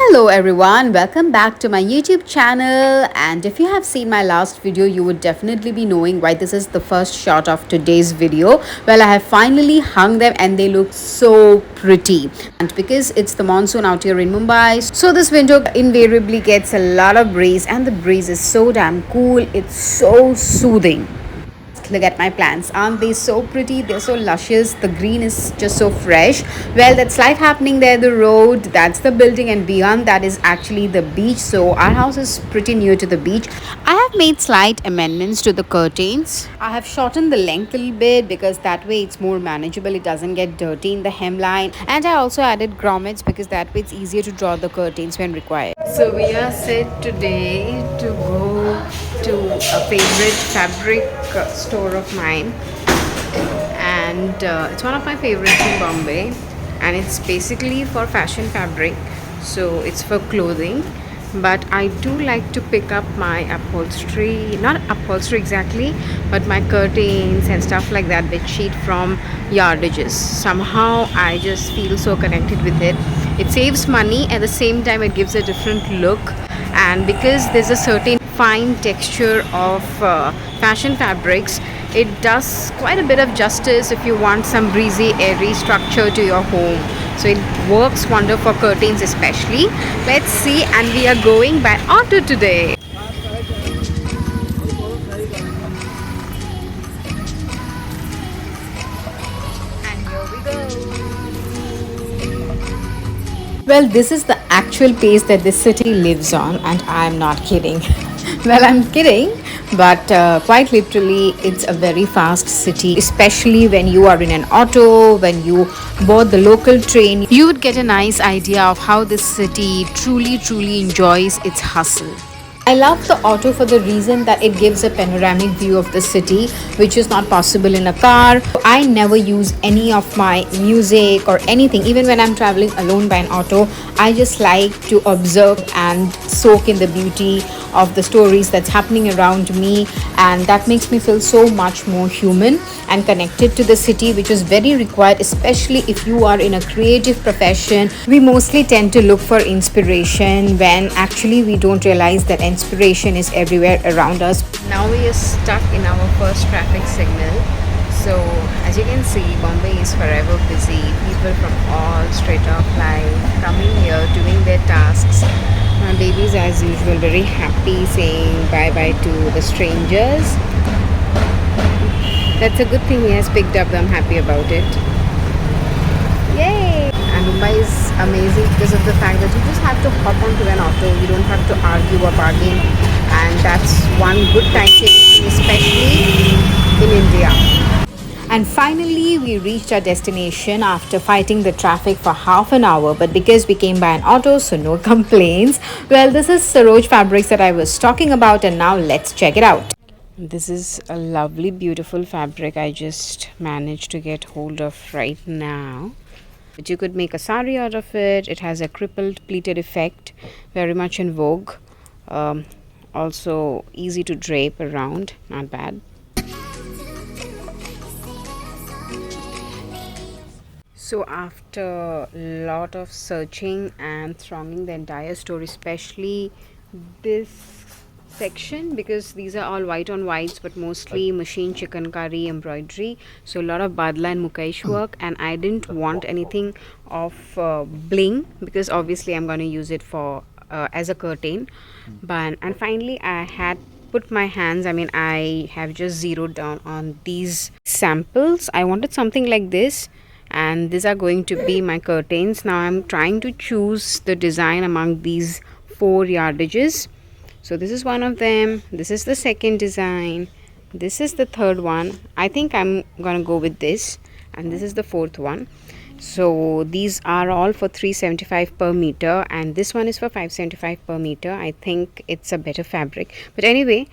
Hello everyone, welcome back to my YouTube channel. And if you have seen my last video, you would definitely be knowing why this is the first shot of today's video. Well, I have finally hung them and they look so pretty. And because it's the monsoon out here in Mumbai, so this window invariably gets a lot of breeze, and the breeze is so damn cool. It's so soothing. Look at my plants. Aren't they so pretty? They're so luscious. The green is just so fresh. Well, that's life happening there. The road, that's the building, and beyond that is actually the beach. So our house is pretty near to the beach. I have made slight amendments to the curtains. I have shortened the length a little bit because that way it's more manageable. It doesn't get dirty in the hemline. And I also added grommets because that way it's easier to draw the curtains when required. So we are set today to go to a favorite fabric store of mine, and it's one of my favorites in Bombay, and it's basically for fashion fabric, so it's for clothing. But I do like to pick up my upholstery, not upholstery exactly, but my curtains and stuff like that, bed sheet from yardages. Somehow I just feel so connected with it. It saves money, at the same time it gives a different look, and because there's a certain fine texture of fashion fabrics, it does quite a bit of justice if you want some breezy, airy structure to your home. So it works wonder for curtains especially. Let's see, and we are going by auto today. And here we go. Well, this is the actual pace that this city lives on, and I'm not kidding. Well, I'm kidding, but quite literally, it's a very fast city, especially when you are in an auto, when you board the local train. You would get a nice idea of how this city truly enjoys its hustle. I love the auto for the reason that it gives a panoramic view of the city, which is not possible in a car. I never use any of my music or anything. Even when I'm traveling alone by an auto, I just like to observe and soak in the beauty of the stories that's happening around me, and that makes me feel so much more human and connected to the city, which is very required, especially if you are in a creative profession. We mostly tend to look for inspiration when actually we don't realize that inspiration is everywhere around us. Now we are stuck in our first traffic signal. So as you can see, Bombay is forever busy. People from all straight of life coming here, doing their tasks. My babies, as usual, very happy, saying bye-bye to the strangers. That's a good thing he has picked up. I'm happy about it. Yay! And Mumbai is amazing because of the fact that you just have to hop onto an auto. You don't have to argue or bargain. And that's one good time saving, especially in India. And finally, we reached our destination after fighting the traffic for half an hour. But because we came by an auto, so no complaints. Well, this is Saroj Fabrics that I was talking about, and now let's check it out. This is a lovely, beautiful fabric I just managed to get hold of right now. But you could make a sari out of it. It has a crippled pleated effect, very much in vogue. Also easy to drape around, not bad. So after a lot of searching and thronging the entire store, especially this section, because these are all white on whites, but mostly machine chikankari embroidery, so a lot of badla and mukaish work, and I didn't want anything of bling because obviously I'm going to use it for as a curtain. And finally I had put my hands, I have just zeroed down on these samples. I wanted something like this, and these are going to be my curtains. Now I'm trying to choose the design among these 4 yardages. So this is one of them, this is the second design, this is the third one. I think I'm gonna go with this, and this is the fourth one. So these are all for 375 per meter, and this one is for 575 per meter. I think it's a better fabric, but anyway,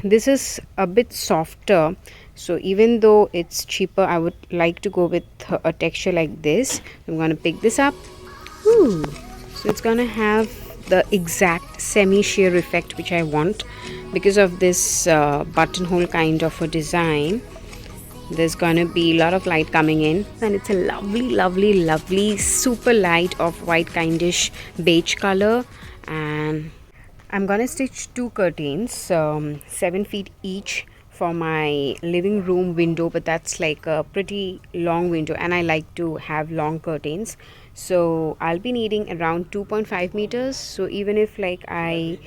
this is a bit softer, so even though it's cheaper, I would like to go with a texture like this. I'm gonna pick this up. Ooh. So it's gonna have the exact semi sheer effect which I want because of this buttonhole kind of a design. There's gonna be a lot of light coming in, and it's a lovely super light of white kindish beige color. And I'm gonna stitch two curtains, 7 feet each, for my living room window, but that's like a pretty long window and I like to have long curtains, so I'll be needing around 2.5 meters. So even if like I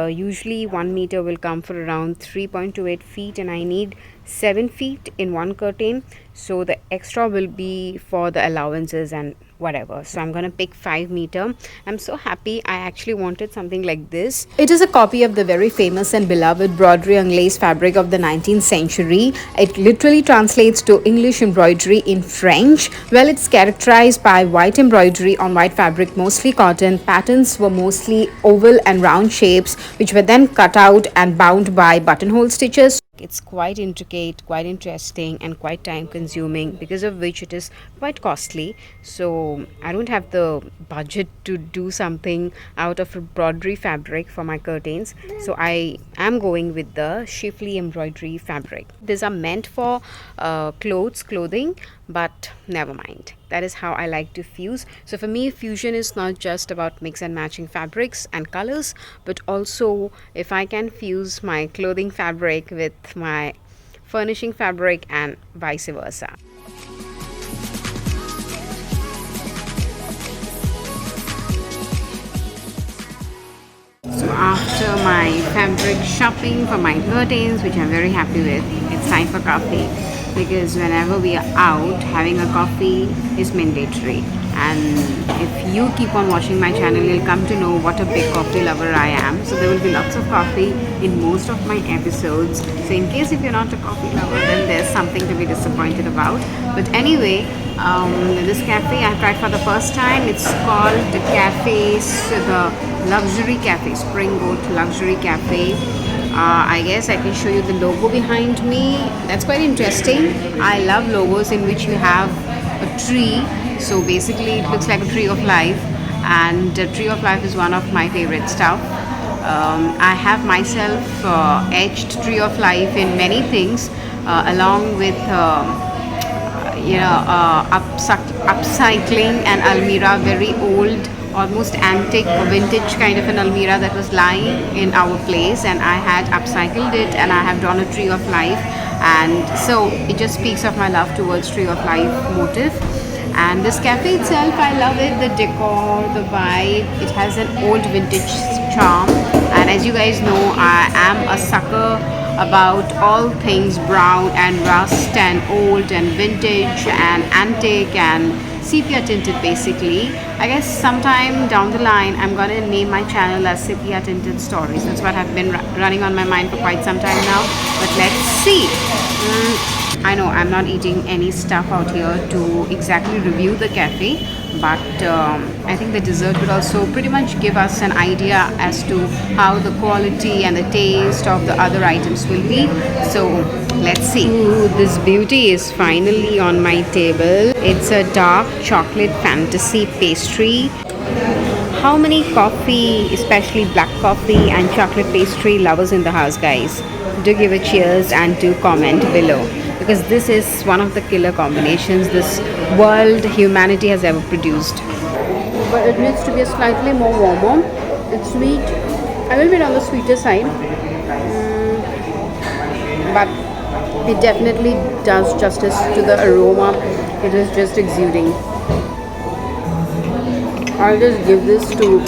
usually 1 meter will come for around 3.28 feet, and I need 7 feet in one curtain, so the extra will be for the allowances and whatever. So I'm gonna pick 5 meter. I'm so happy. I actually wanted something like this. It is a copy of the very famous and beloved broderie anglaise fabric of the 19th century. It literally translates to English embroidery in French. Well, it's characterized by white embroidery on white fabric, mostly cotton. Patterns were mostly oval and round shapes, which were then cut out and bound by buttonhole stitches. It's quite intricate, quite interesting, and quite time consuming, because of which it is quite costly. So I don't have the budget to do something out of a broderie fabric for my curtains, so I am going with the chiffly embroidery fabric. These are meant for clothing, but never mind. That is how I like to fuse. So for me, fusion is not just about mix and matching fabrics and colors, but also if I can fuse my clothing fabric with my furnishing fabric and vice versa. So after my fabric shopping for my curtains, which I'm very happy with, it's time for coffee, because whenever we are out, having a coffee is mandatory. And if you keep on watching my channel, you'll come to know what a big coffee lover I am. So there will be lots of coffee in most of my episodes. So in case if you're not a coffee lover, then there's something to be disappointed about. But anyway, this cafe I've tried for the first time. It's called the Luxury Cafe, Spring Boat Luxury Cafe. I guess I can show you the logo behind me. That's quite interesting. I love logos in which you have a tree. So basically it looks like a tree of life, and a tree of life is one of my favorite stuff. I have myself etched tree of life in many things, along with upcycling an almirah, very old, almost antique or vintage kind of an almirah that was lying in our place, and I had upcycled it and I have drawn a tree of life, and so it just speaks of my love towards tree of life motif. And this cafe itself, I love it, the decor, the vibe. It has an old vintage charm, and as you guys know, I am a sucker about all things brown and rust and old and vintage and antique and sepia tinted. Basically, I guess sometime down the line I'm gonna name my channel as Sepia Tinted Stories. That's what have been running on my mind for quite some time now, but let's see. I know I'm not eating any stuff out here to exactly review the cafe, but I think the dessert will also pretty much give us an idea as to how the quality and the taste of the other items will be. So let's see. Ooh, this beauty is finally on my table. It's a dark chocolate fantasy pastry. How many coffee, especially black coffee and chocolate pastry lovers in the house, guys? Do give a cheers and do comment below, because this is one of the killer combinations this world humanity has ever produced. But it needs to be slightly more warmer. It's sweet, a little bit on the sweeter side, but it definitely does justice to the aroma. It is just exuding. I'll just give this to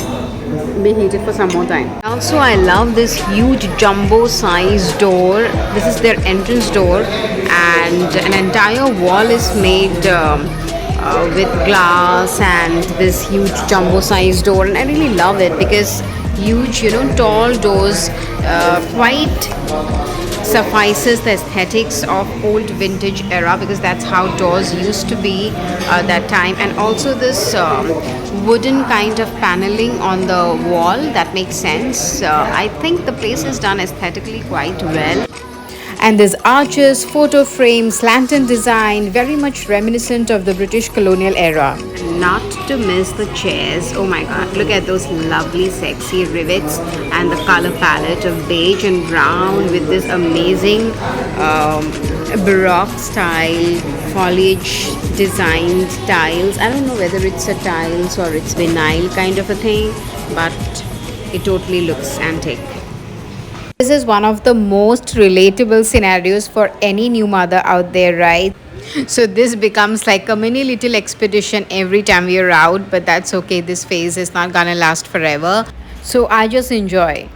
be heated for some more time. Also, I love this huge jumbo size door. This is their entrance door, and an entire wall is made with glass and this huge jumbo size door, and I really love it because huge, tall doors, quite suffices the aesthetics of old vintage era, because that's how doors used to be that time. And also this wooden kind of paneling on the wall, that makes sense. I think the place is done aesthetically quite well. And there's arches, photo frames, lantern design, very much reminiscent of the British colonial era. Not to miss the chairs. Oh my god, look at those lovely sexy rivets and the color palette of beige and brown with this amazing Baroque style foliage designed tiles. I don't know whether it's a tiles or it's vinyl kind of a thing, but it totally looks antique. This is one of the most relatable scenarios for any new mother out there, right? So this becomes like a mini little expedition every time we're out, but that's okay. This phase is not gonna last forever. So I just enjoy.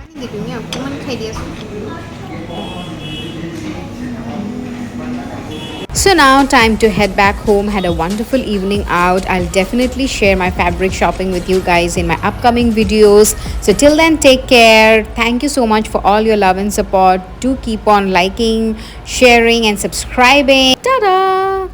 So now time to head back home. Had a wonderful evening out. I'll definitely share my fabric shopping with you guys in my upcoming videos. So till then, take care. Thank you so much for all your love and support. Do keep on liking, sharing and subscribing. Ta-da!